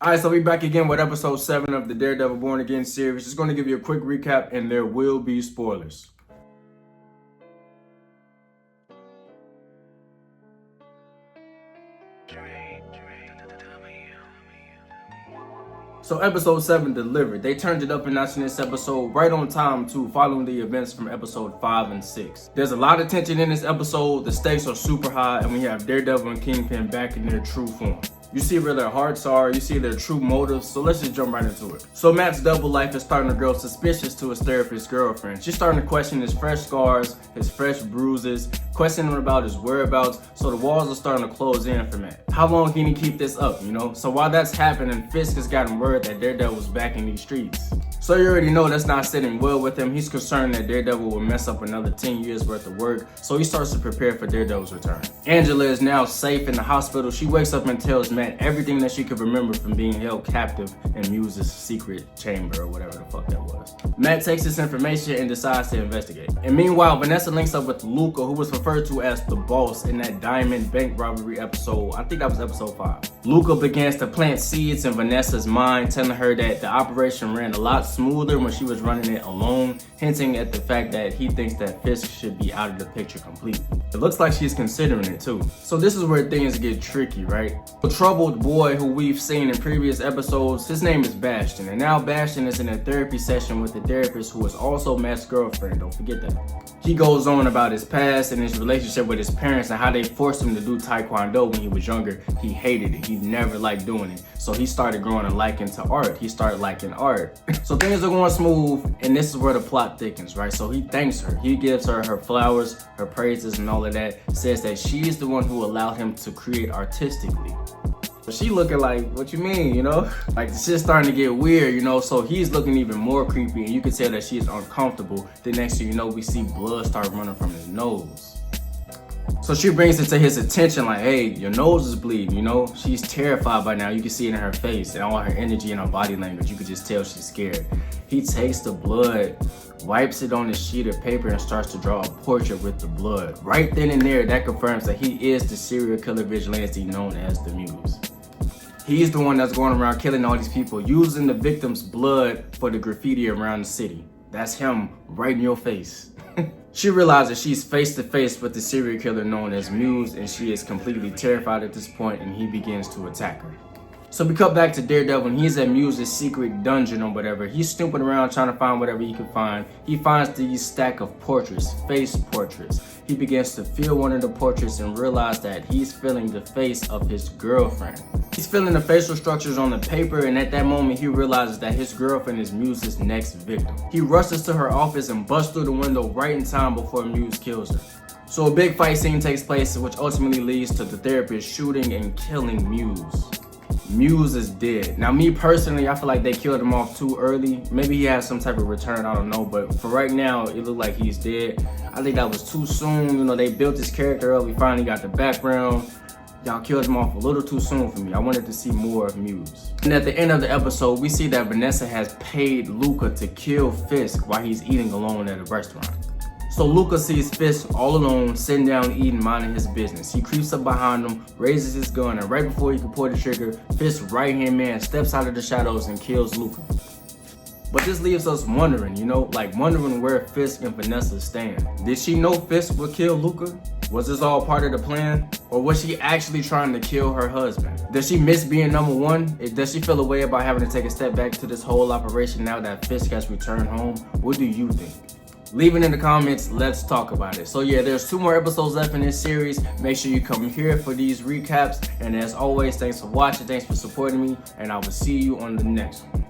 Alright, so we back again with episode 7 of the Daredevil Born Again series. Just going to give you a quick recap and there will be spoilers. So episode 7 delivered. They turned it up a notch in this episode, right on time too, following the events from episode 5 and 6. There's a lot of tension in this episode, the stakes are super high, and we have Daredevil and Kingpin back in their true form. You see where their hearts are, you see their true motives, so let's just jump right into it. So Matt's double life is starting to grow suspicious to his therapist girlfriend. She's starting to question his fresh scars, his fresh bruises, questioning about his whereabouts, so the walls are starting to close in for Matt. How long can he keep this up, you know? So while that's happening, Fisk has gotten word that Daredevil's back in these streets. So you already know that's not sitting well with him. He's concerned that Daredevil will mess up another 10 years worth of work, so he starts to prepare for Daredevil's return. Angela is now safe in the hospital. She wakes up and tells Matt everything that she could remember from being held captive in Muse's secret chamber or whatever the fuck that was. Matt takes this information and decides to investigate. And meanwhile, Vanessa links up with Luca, who was referred to as the boss in that diamond bank robbery episode. I think that was episode 5. Luca begins to plant seeds in Vanessa's mind, telling her that the operation ran a lot smoother when she was running it alone, hinting at the fact that he thinks that Fisk should be out of the picture completely. It looks like she's considering it too. So this is where things get tricky, right? The troubled boy who we've seen in previous episodes, his name is Bastion, and now Bastion is in a therapy session with the therapist who is also Matt's girlfriend, don't forget that. He goes on about his past and his relationship with his parents and how they forced him to do Taekwondo when he was younger. He hated it, he never liked doing it. So he started growing a liking to art. He started liking art. So things are going smooth, and this is where the plot thickens, right? So he thanks her. He gives her her flowers, her praises and all of that. Says that she is the one who allowed him to create artistically. She looking like, what you mean, you know? Like, the shit's starting to get weird, you know? So he's looking even more creepy, and you can tell that she's uncomfortable. The next thing you know, we see blood start running from his nose. So she brings it to his attention like, hey, your nose is bleeding, you know? She's terrified by now. You can see it in her face and all her energy and her body language. You can just tell she's scared. He takes the blood, wipes it on a sheet of paper, and starts to draw a portrait with the blood. Right then and there, that confirms that he is the serial killer vigilante known as the Muse. He's the one that's going around killing all these people, using the victim's blood for the graffiti around the city. That's him right in your face. She realizes she's face to face with the serial killer known as Muse, and she is completely terrified at this point, and he begins to attack her. So we cut back to Daredevil, and he's at Muse's secret dungeon or whatever. He's snooping around trying to find whatever he can find. He finds these stack of portraits, face portraits. He begins to feel one of the portraits and realize that he's feeling the face of his girlfriend. He's feeling the facial structures on the paper, and at that moment he realizes that his girlfriend is Muse's next victim. He rushes to her office and busts through the window right in time before Muse kills her. So a big fight scene takes place, which ultimately leads to the therapist shooting and killing Muse. Muse is dead. Now, me personally, I feel like they killed him off too early. Maybe he has some type of return, I don't know. But for right now, it looked like he's dead. I think that was too soon. You know, they built this character up. We finally got the background. Y'all killed him off a little too soon for me. I wanted to see more of Muse. And at the end of the episode, we see that Vanessa has paid Luca to kill Fisk while he's eating alone at a restaurant. So Luca sees Fisk all alone, sitting down eating, minding his business. He creeps up behind him, raises his gun, and right before he can pull the trigger, Fisk's right-hand man steps out of the shadows and kills Luca. But this leaves us wondering, you know, like wondering where Fisk and Vanessa stand. Did she know Fisk would kill Luca? Was this all part of the plan? Or was she actually trying to kill her husband? Does she miss being number one? Does she feel a way about having to take a step back to this whole operation now that Fisk has returned home? What do you think? Leave it in the comments, let's talk about it. So yeah, there's 2 more episodes left in this series. Make sure you come here for these recaps. And as always, thanks for watching, thanks for supporting me, and I will see you on the next one.